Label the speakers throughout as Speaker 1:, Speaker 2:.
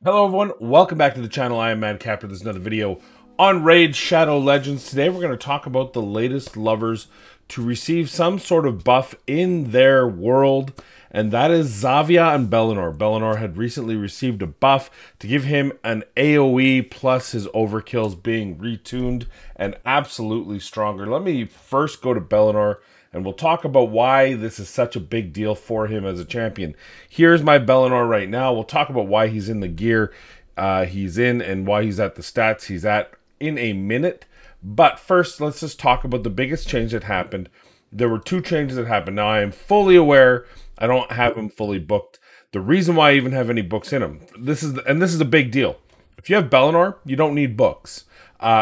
Speaker 1: Hello everyone, welcome back to the channel. I am Mad Capper. There's another video on Raid Shadow Legends. Today we're going to talk about the latest lovers to receive some sort of buff in their world, and that is ZAVIA and Belanor. Belanor had recently received a buff to give him an AoE plus his overkills being retuned and absolutely stronger. Let me first go to Belanor, and we'll talk about why this is such a big deal for him as a champion. Here's my Belanor right now. We'll talk about why he's in the gear he's in and why he's at the stats he's at in a minute. But first, let's just talk about the biggest change that happened. There were two changes that happened. Now, I am fully aware I don't have him fully booked. The reason why I even have any books in him, this is a big deal. If you have Belanor, you don't need books.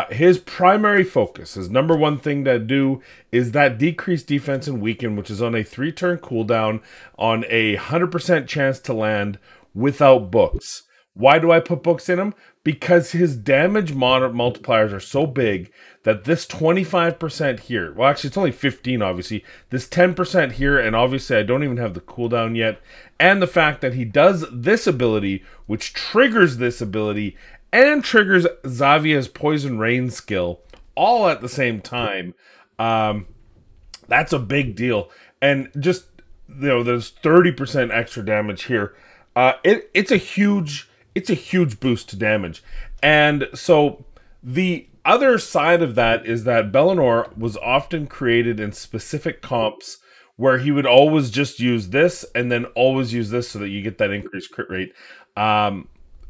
Speaker 1: His primary focus, his number one thing to do is that decreased defense and weaken, which is on a 3-turn cooldown on a 100% chance to land without books. Why do I put books in him? Because his damage multipliers are so big that this 25% here, well actually it's only 15 obviously, this 10% here, and obviously I don't even have the cooldown yet, and the fact that he does this ability, which triggers this ability, and triggers ZAVIA's Poison Rain skill all at the same time. That's a big deal. And just, you know, there's 30% extra damage here. It's a huge boost to damage. And so the other side of that is that Belanor was often created in specific comps where he would always just use this and then always use this so that you get that increased crit rate.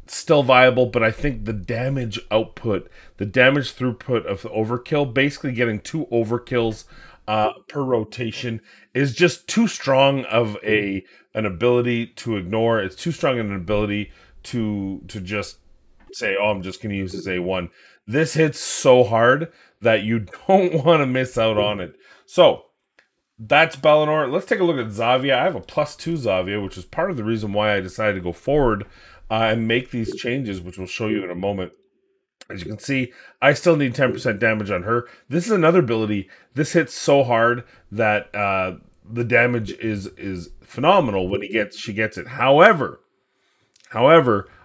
Speaker 1: Still viable, but I think the damage output, the damage throughput of the overkill, basically getting 2 overkills per rotation, is just too strong of an ability to ignore. It's too strong an ability to just say, oh, I'm just going to use this A1. This hits so hard that you don't want to miss out on it. So that's Belanor. Let's take a look at ZAVIA. I have a +2 ZAVIA, which is part of the reason why I decided to go forward and make these changes, which we'll show you in a moment. As you can see, I still need 10% damage on her. This is another ability. This hits so hard that the damage is phenomenal when she gets it. However,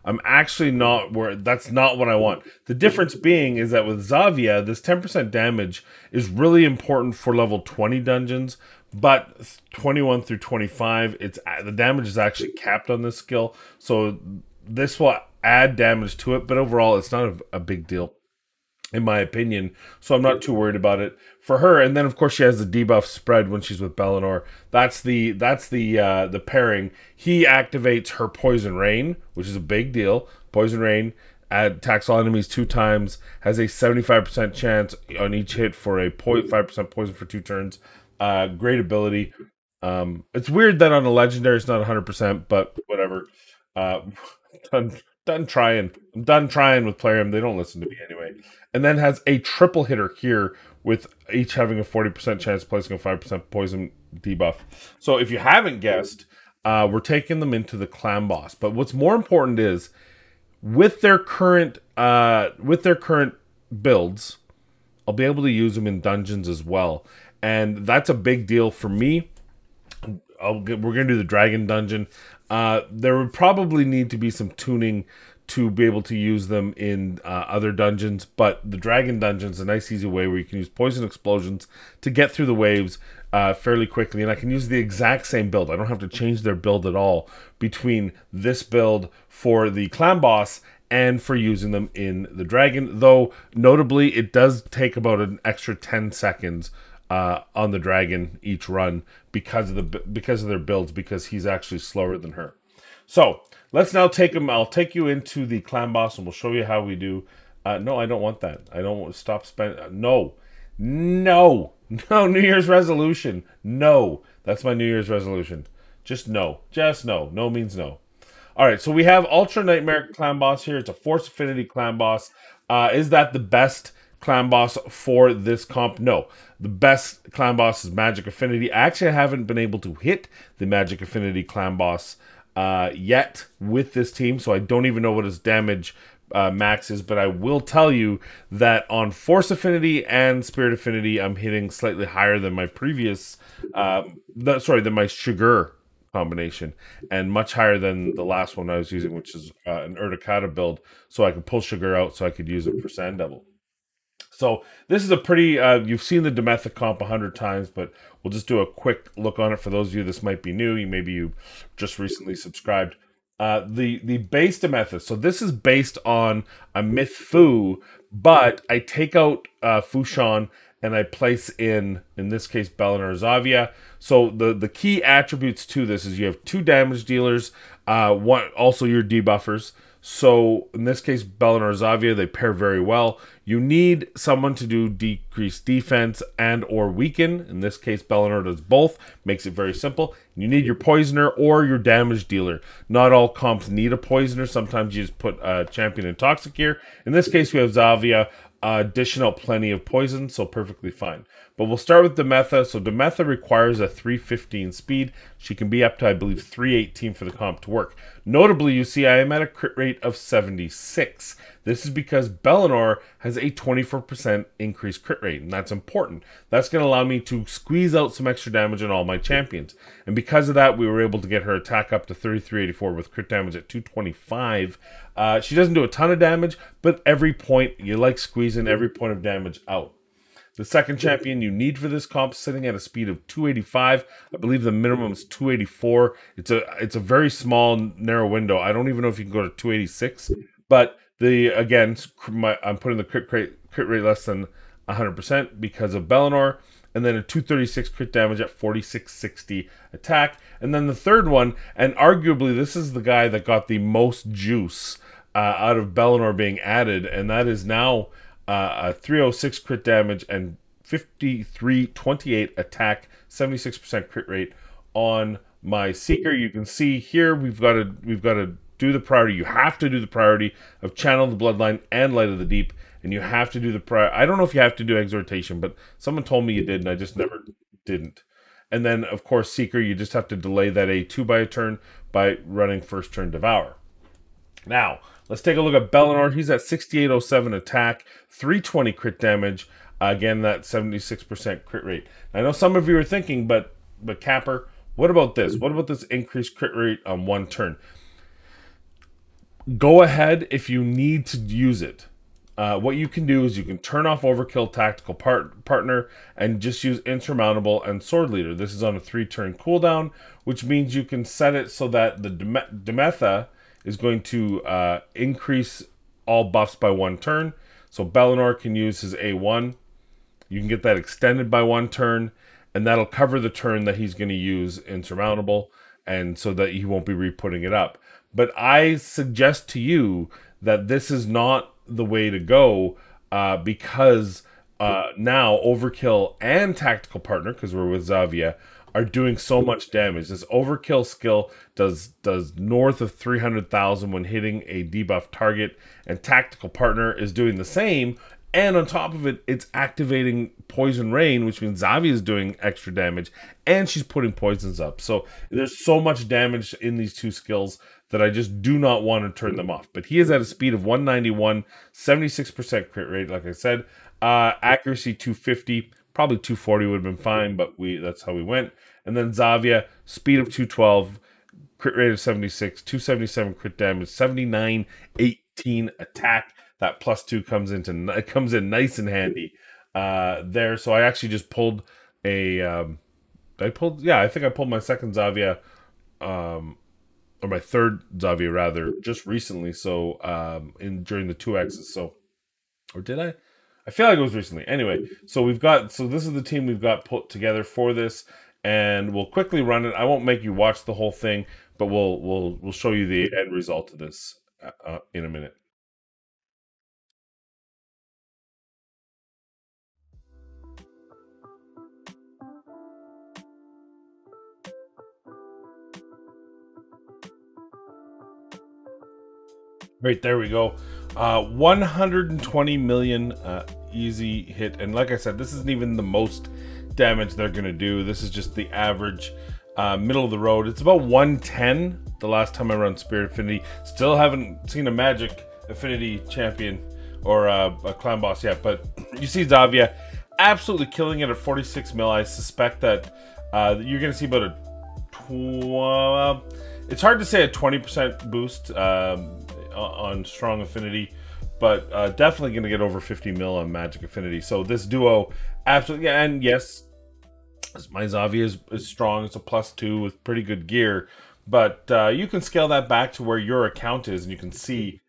Speaker 1: I'm actually not where, that's not what I want. The difference being is that with ZAVIA, this 10% damage is really important for level 20 dungeons, but 21 through 25, the damage is actually capped on this skill. So this will add damage to it, but overall it's not a big deal in my opinion, so I'm not too worried about it for her. And then of course she has the debuff spread when she's with Belanor. That's the pairing. He activates her Poison Rain, which is a big deal. Poison Rain attacks all enemies 2 times, has a 75% chance on each hit for a 0.5% poison for 2 turns. Great ability. It's weird that on a legendary it's not 100%, but whatever. Done trying. I'm done trying with Plarium. They don't listen to me anyway. And then has a triple hitter here with each having a 40% chance of placing a 5% poison debuff. So if you haven't guessed, we're taking them into the Clan Boss. But what's more important is with their current builds, I'll be able to use them in dungeons as well. And that's a big deal for me. We're going to do the Dragon Dungeon. There would probably need to be some tuning to be able to use them in other dungeons, but the Dragon Dungeon is a nice easy way where you can use Poison Explosions to get through the waves fairly quickly, and I can use the exact same build. I don't have to change their build at all between this build for the Clan Boss and for using them in the Dragon, though notably it does take about an extra 10 seconds on the Dragon each run because of their builds, because he's actually slower than her. So let's now take him. I'll take you into the Clan Boss and we'll show you how we do. No, I don't want that. I don't want to stop spending. No, New Year's resolution. No, that's my New Year's resolution. Just no. No means no. All right, so we have Ultra Nightmare Clan Boss here. It's a Force Affinity Clan Boss. Is that the best Clan Boss for this comp? No. The best Clan Boss is Magic Affinity. I actually haven't been able to hit the Magic Affinity Clan Boss yet with this team, so I don't even know what his damage max is, but I will tell you that on Force Affinity and Spirit Affinity, I'm hitting slightly higher than my previous, than my Sugar combination, and much higher than the last one I was using, which is an Urticata build, so I could pull sugar out so I could use it for Sand Devil. So this is a pretty, you've seen the Demetha comp 100 times, but we'll just do a quick look on it for those of you this might be new. Maybe you just recently subscribed. The base Demetha, so this is based on a Myth Fu, but I take out Fushan and I place in this case, Belanor ZAVIA. So the key attributes to this is you have 2 damage dealers, one also your debuffers. So in this case, Belanor ZAVIA, they pair very well. You need someone to do decreased defense and or weaken. In this case, Belanor does both. Makes it very simple. You need your poisoner or your damage dealer. Not all comps need a poisoner. Sometimes you just put a champion in toxic here. In this case, we have ZAVIA. Dishing out plenty of poison, so perfectly fine. But we'll start with Demetha. So Demetha requires a 315 speed. She can be up to, I believe, 318 for the comp to work. Notably, you see I am at a crit rate of 76. This is because Belanor has a 24% increased crit rate, and that's important. That's going to allow me to squeeze out some extra damage on all my champions. And because of that, we were able to get her attack up to 3384 with crit damage at 225. She doesn't do a ton of damage, but every point, you like squeezing every point of damage out. The second champion you need for this comp sitting at a speed of 285. I believe the minimum is 284. It's a very small, narrow window. I don't even know if you can go to 286. But again, I'm putting the crit rate less than 100% because of Belanor. And then a 236 crit damage at 4660 attack. And then the third one, and arguably this is the guy that got the most juice out of Belanor being added, and that is now a 306 crit damage and 5328 attack, 76% crit rate on my Seeker. You can see here we've got to do the priority. You have to do the priority of Channel the Bloodline and Light of the Deep, and you have to do the priority. I don't know if you have to do Exhortation, but someone told me you did, and I just never didn't. And then, of course, Seeker, you just have to delay that A2 by a turn by running first turn Devour. Now, let's take a look at Belanor. He's at 6807 attack, 320 crit damage. Again, that 76% crit rate. I know some of you are thinking, but Capper, what about this? What about this increased crit rate on one turn? Go ahead if you need to use it. What you can do is you can turn off Overkill, Tactical Partner, and just use Insurmountable and Sword Leader. This is on a 3-turn cooldown, which means you can set it so that the Demetha is going to increase all buffs by 1 turn. So Belanor can use his A1. You can get that extended by 1 turn, and that'll cover the turn that he's going to use Insurmountable, and so that he won't be re-putting it up. But I suggest to you that this is not the way to go because now Overkill and Tactical Partner, because we're with ZAVIA, are doing so much damage. This Overkill skill does north of 300,000 when hitting a debuff target, and Tactical Partner is doing the same. And on top of it, it's activating Poison Rain, which means ZAVIA is doing extra damage, and she's putting poisons up. So there's so much damage in these two skills that I just do not want to turn them off. But he is at a speed of 191, 76% crit rate, like I said. Accuracy 250, probably 240 would have been fine, but that's how we went. And then ZAVIA, speed of 212, crit rate of 76, 277 crit damage, 79, 18 attack. That +2 comes in nice and handy there. So I actually just pulled I think I pulled my second ZAVIA, or my third ZAVIA rather, just recently. So during the 2Xs. So, or did I? I feel like it was recently. Anyway, so this is the team we've got put together for this, and we'll quickly run it. I won't make you watch the whole thing, but we'll show you the end result of this in a minute. Right, there we go. 120 million easy hit. And like I said, this isn't even the most damage they're going to do. This is just the average middle of the road. It's about 110 the last time I run Spirit Affinity. Still haven't seen a Magic Affinity champion or a Clan Boss yet. But you see ZAVIA absolutely killing it at 46 mil. I suspect that you're going to see about a it's hard to say a 20% boost on strong affinity, but definitely going to get over 50 mil on magic affinity. So this duo, absolutely, yeah, and yes, my ZAVIA is strong. It's a +2 with pretty good gear, but you can scale that back to where your account is, and you can see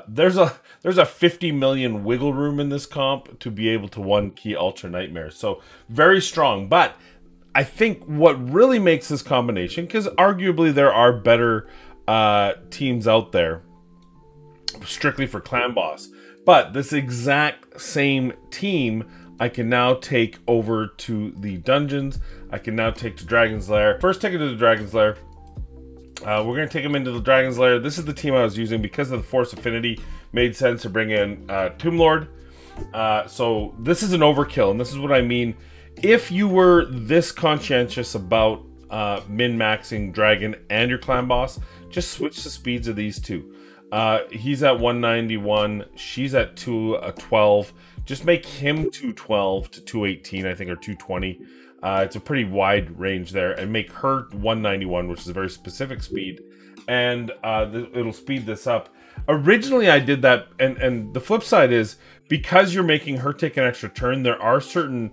Speaker 1: there's a 50 million wiggle room in this comp to be able to 1-key Ultra Nightmare. So very strong. But I think what really makes this combination, because arguably there are better teams out there strictly for Clan Boss, but this exact same team I can now take over to the dungeons. I can now take to Dragon's Lair. First, take it to the Dragon's Lair. We're going to take him into the Dragon's Lair. This is the team I was using because of the Force Affinity. Made sense to bring in Tomb Lord. So this is an overkill, and this is what I mean. If you were this conscientious about min-maxing Dragon and your Clan Boss, just switch the speeds of these two. He's at 191. She's at 212. Just make him 212 to 218, I think, or 220. It's a pretty wide range there, and make her 191, which is a very specific speed, and it'll speed this up. Originally, I did that, and the flip side is, because you're making her take an extra turn, there are certain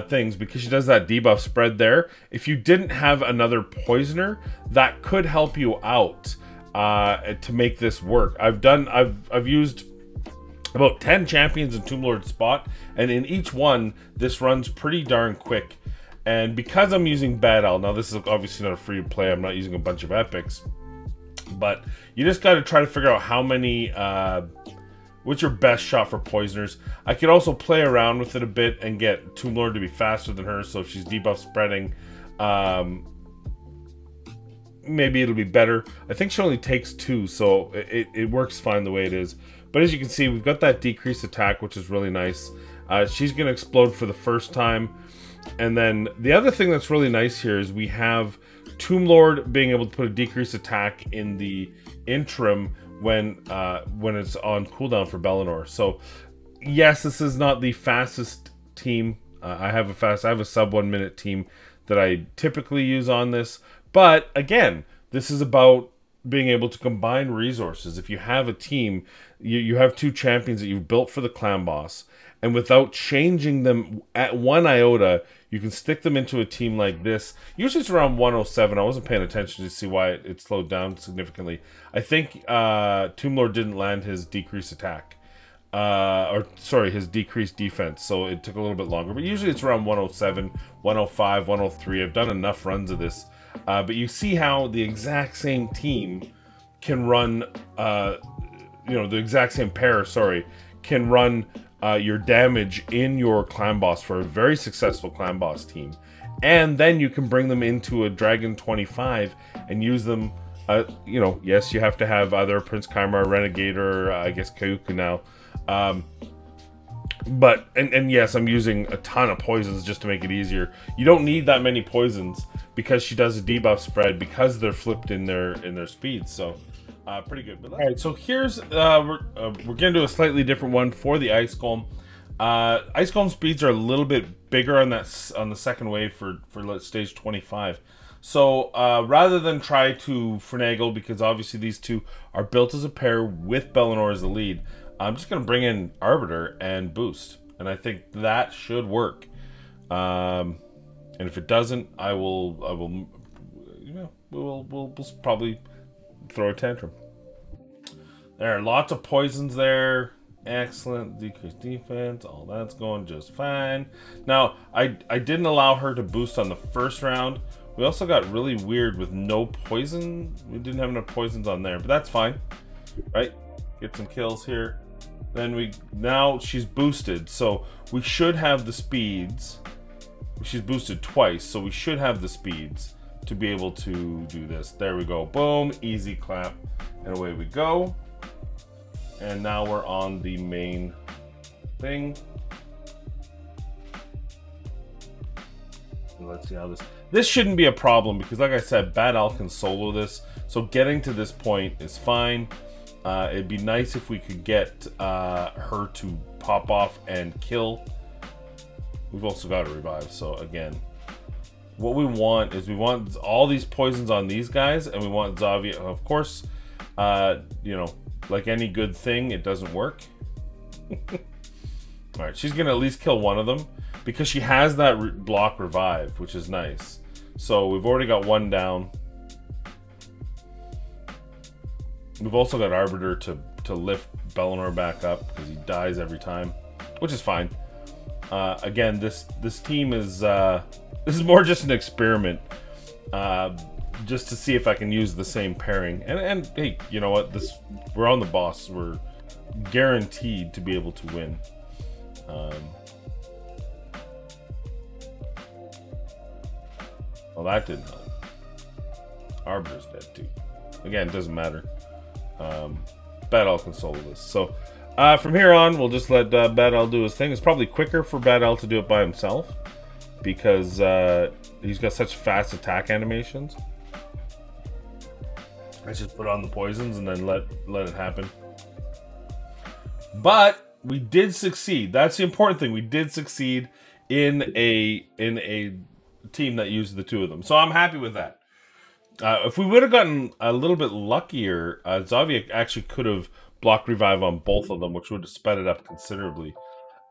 Speaker 1: things, because she does that debuff spread there. If you didn't have another poisoner, that could help you out to make this work. I've used about 10 champions in Tomb Lord's spot, and in each one, this runs pretty darn quick. And because I'm using Bad Owl, now this is obviously not a free play, I'm not using a bunch of epics, but you just got to try to figure out how many, what's your best shot for poisoners. I could also play around with it a bit and get Tomb Lord to be faster than her, so if she's debuff spreading, maybe it'll be better. I think she only takes 2, so it works fine the way it is. But as you can see, we've got that decreased attack, which is really nice. She's going to explode for the first time. And then the other thing that's really nice here is we have Tomb Lord being able to put a decreased attack in the interim when it's on cooldown for Belanor. So yes, this is not the fastest team. I have a sub 1 minute team that I typically use on this. But again, this is about being able to combine resources. If you have a team, you have 2 champions that you've built for the Clan Boss, and without changing them at 1 iota, you can stick them into a team like this. Usually it's around 107. I wasn't paying attention to see why it slowed down significantly. I think Tomb Lord didn't land his decreased attack. Or sorry, his decreased defense, so it took a little bit longer. But usually it's around 107, 105, 103. I've done enough runs of this. But you see how the exact same team can run, the exact same pair, sorry, can run your damage in your Clan Boss for a very successful Clan Boss team. And then you can bring them into a Dragon 25 and use them, yes, you have to have either Prince Kaimar, Renegade, or I guess Kyuku now. But, and yes, I'm using a ton of poisons just to make it easier. You don't need that many poisons because she does a debuff spread because they're flipped in their speeds. So pretty good. But all right, so here's we're gonna do a slightly different one for the Ice Golem. Ice Golem speeds are a little bit bigger on the second wave for stage 25. So rather than try to finagle, because obviously these two are built as a pair with Belanor as the lead, I'm just gonna bring in Arbiter and boost, and I think that should work. And if it doesn't, we'll probably throw a tantrum. There are lots of poisons there. Excellent. Decreased defense. All that's going just fine. Now, I didn't allow her to boost on the first round. We also got really weird with no poison. We didn't have enough poisons on there, but that's fine. Right? Get some kills here. Then now she's boosted, so we should have the speeds. She's boosted twice, so we should have the speeds to be able to do this. There we go. Boom. Easy clap. And away we go. And now we're on the main thing. And let's see how this shouldn't be a problem, because like I said, Bad Owl can solo this. So getting to this point is fine. It'd be nice if we could get her to pop off and kill. We've also got a revive, so again, what we want is we want all these poisons on these guys, and we want ZAVIA. Of course, you know, like any good thing, it doesn't work. All right, she's gonna at least kill one of them because she has that block revive, which is nice. So we've already got one down. We've also got Arbiter to lift Belanor back up because he dies every time, which is fine. Again, this team is this is more just an experiment, just to see if I can use the same pairing. And hey, you know what? We're on the boss. We're guaranteed to be able to win. Well, that didn't help. Arbiter's dead too. Again, it doesn't matter. Bad Al can solo this. So from here on, we'll just let Bad Al do his thing. It's probably quicker for Bad Al to do it by himself because he's got such fast attack animations. Let's just put on the poisons and then let it happen. But we did succeed. That's the important thing. We did succeed in a team that used the two of them. So I'm happy with that. If we would have gotten a little bit luckier, ZAVIA actually could have blocked revive on both of them, which would have sped it up considerably.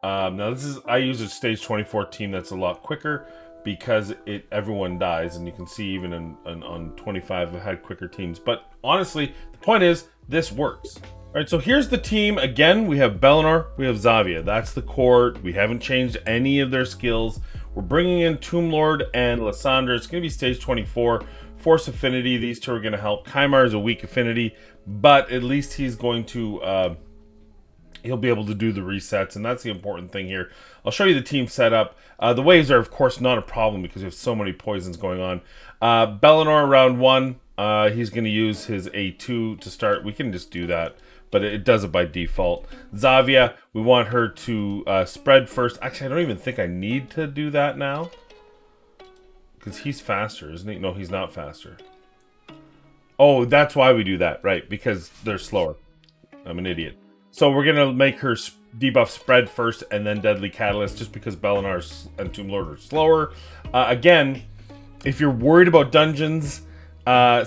Speaker 1: Now I use a stage 24 team that's a lot quicker because everyone dies, and you can see even on 25 I've had quicker teams. But honestly, the point is this works. All right, so here's the team. Again, we have Belanor, we have ZAVIA. That's the core. We haven't changed any of their skills. We're bringing in Tomb Lord and Lysandra. It's going to be stage 24. Force Affinity, these two are going to help. Kymar is a weak affinity, but at least he's going to, he'll be able to do the resets, and that's the important thing here. I'll show you the team setup. The waves are, of course, not a problem because we have so many poisons going on. Belanor, round 1, he's going to use his A2 to start. We can just do that, but it does it by default. ZAVIA, we want her to spread first. Actually, I don't even think I need to do that now. Because he's faster, isn't he? No, he's not faster. Oh, that's why we do that, right? Because they're slower. I'm an idiot. So we're going to make her debuff spread first and then Deadly Catalyst just because Belanor and Tomb Lord are slower. Again, if you're worried about dungeons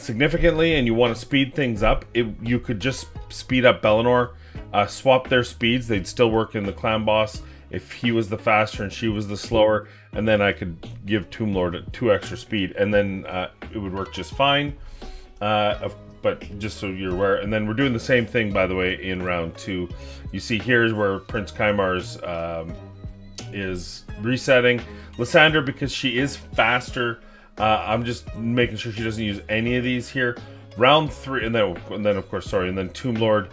Speaker 1: significantly and you want to speed things up, you could just speed up Belanor, swap their speeds. They'd still work in the Clan Boss if he was the faster and she was the slower, and then I could give Tomb Lord 2 extra speed, and then it would work just fine. But just so you're aware, and then we're doing the same thing, by the way, in round 2. You see here's where Prince Kymar's is resetting. Lysandra, because she is faster, I'm just making sure she doesn't use any of these here. Round 3, and then of course, sorry, and then Tomb Lord.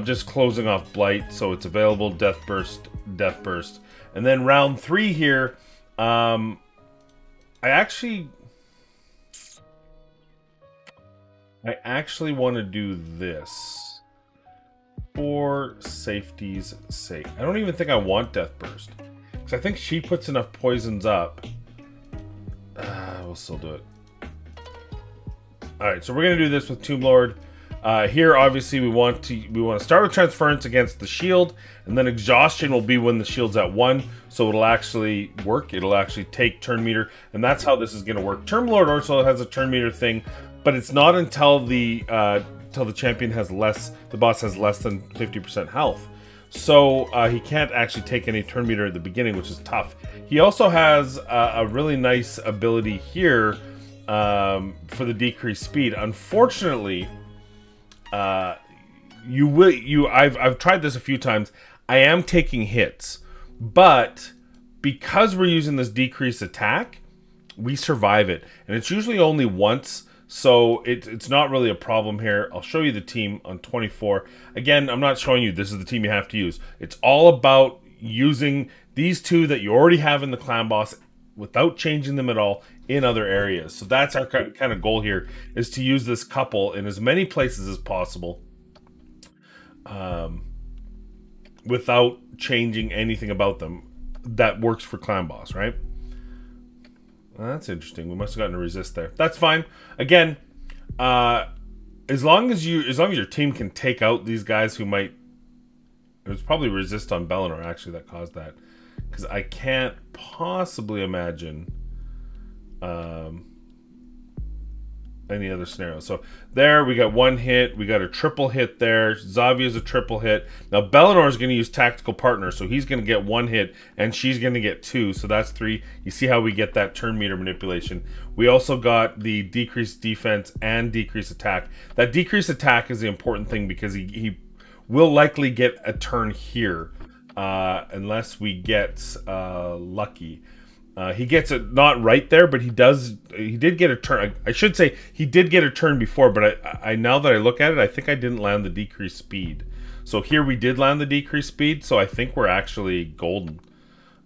Speaker 1: Just closing off Blight, so it's available. Death Burst, Death Burst. And then round 3 here, I actually want to do this for safety's sake. I don't even think I want Death Burst, because I think she puts enough poisons up. We'll still do it. Alright, so we're going to do this with Tomb Lord. Here, obviously, we want to start with Transference against the shield, and then Exhaustion will be when the shield's at 1, so it'll actually work. It'll actually take turn meter, and that's how this is going to work. Tomb Lord also has a turn meter thing, but it's not until the champion has the boss has less than 50% health. So he can't actually take any turn meter at the beginning, which is tough. He also has a really nice ability here for the decreased speed. Unfortunately, I've tried this a few times. I am taking hits, but because we're using this decreased attack, we survive it, and it's usually only once, so it's not really a problem here. I'll show you the team on 24. Again, I'm not showing you this is the team you have to use. It's all about using these two that you already have in the Clan Boss without changing them at all in other areas. So that's our kind of goal here, is to use this couple in as many places as possible without changing anything about them that works for Clan Boss, right? Well, that's interesting. We must have gotten a resist there. That's fine. Again, as long as your team can take out these guys who might, it was probably resist on Belanor actually that caused that, because I can't possibly imagine any other scenario. So there we got 1 hit, we got a triple hit there. Zavia is a triple hit. Now Belanor is going to use tactical partner, so he's going to get 1 hit and she's going to get 2, so that's 3. You see how we get that turn meter manipulation. We also got the decreased defense and decreased attack. That decreased attack is the important thing because he will likely get a turn here unless we get lucky. He gets it not right there, but he did get a turn. I should say he did get a turn before, but I now that I look at it, I think I didn't land the decreased speed. So here we did land the decreased speed, so I think we're actually golden.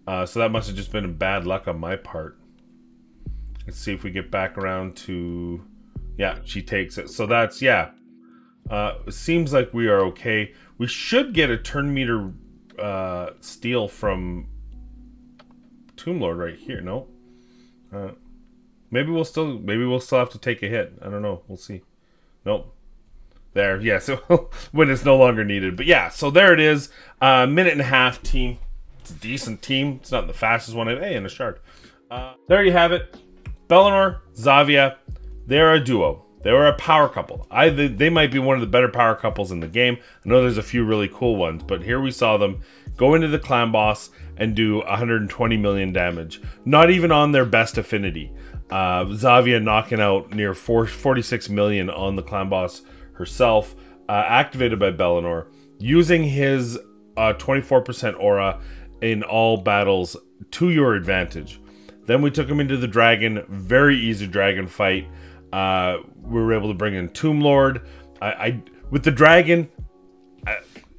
Speaker 1: So that must have just been a bad luck on my part. Let's see if we get back around to... Yeah, she takes it. So that's, yeah. It seems like we are okay. We should get a turn meter steal from Tomb Lord right here. No, maybe we'll still have to take a hit. I don't know. We'll see. Nope. There, yeah. So when it's no longer needed, but yeah. So there it is. Minute and a half team. It's a decent team. It's not the fastest one. Hey, and a shard. There you have it. Belanor, Zavia. They're a duo. They were a power couple. They might be one of the better power couples in the game. I know there's a few really cool ones, but here we saw them go into the clan boss and do 120 million damage. Not even on their best affinity. Zavia knocking out near 46 million on the clan boss herself, activated by Belanor, using his 24% aura in all battles to your advantage. Then we took him into the dragon, very easy dragon fight. We were able to bring in Tomb Lord. With the dragon,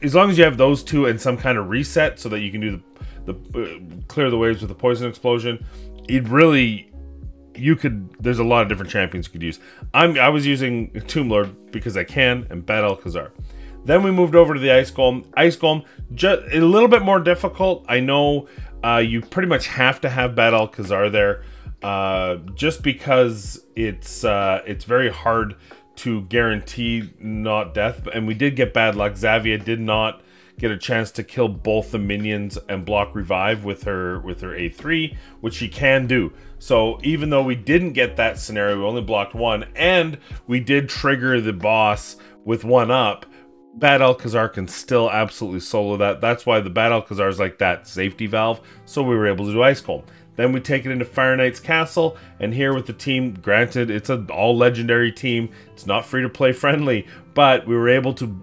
Speaker 1: as long as you have those two and some kind of reset so that you can do the clear the waves with the poison explosion, there's a lot of different champions you could use. I was using Tomb Lord because I can, and Bad Alcazar. Then we moved over to the Ice Golem. Ice Golem, just a little bit more difficult. I know you pretty much have to have Bad Alcazar there. Just because it's very hard to guarantee not death, and we did get bad luck. Zavia did not get a chance to kill both the minions and block revive with her A3, which she can do. So even though we didn't get that scenario, we only blocked 1, and we did trigger the boss with 1 up. Bad Alcazar can still absolutely solo that. That's why the Bad Alcazar is like that safety valve. So we were able to do Ice Golem. Then we take it into Fire Knight's Castle, and here with the team, granted, it's an all-legendary team. It's not free-to-play friendly, but we were able to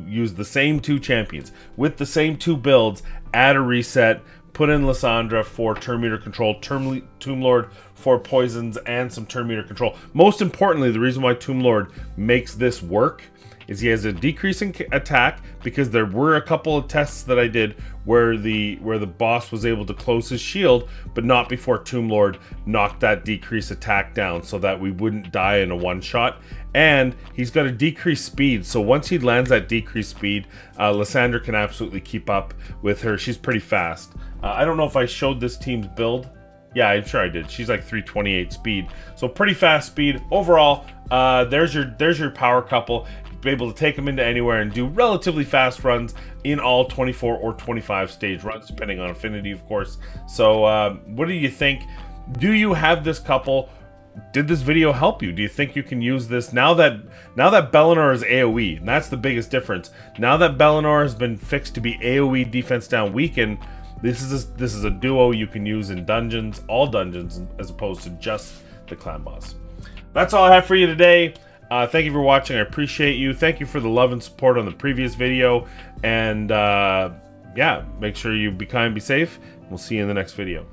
Speaker 1: use the same 2 champions with the same 2 builds, add a reset, put in Lysandra for turn meter control, Tomb Lord for poisons, and some turn meter control. Most importantly, the reason why Tomb Lord makes this work is he has a decreasing attack, because there were a couple of tests that I did where the boss was able to close his shield, but not before Tomb Lord knocked that decreased attack down so that we wouldn't die in a one-shot. And he's got a decreased speed, so once he lands that decreased speed, Lysandra can absolutely keep up with her. She's pretty fast. I don't know if I showed this team's build. Yeah, I'm sure I did. She's like 328 speed, so pretty fast speed. Overall, there's your power couple. Be able to take them into anywhere and do relatively fast runs in all 24 or 25 stage runs, depending on affinity, of course. So what do you think? Do you have this couple? Did this video help you? Do you think you can use this now that Belanor is AoE? And that's the biggest difference. Now that Belanor has been fixed to be AoE defense down weaken, this is a duo you can use in dungeons, all dungeons, as opposed to just the clan boss. That's all I have for you today. Thank you for watching. I appreciate you. Thank you for the love and support on the previous video. And yeah, make sure you be kind, be safe. We'll see you in the next video.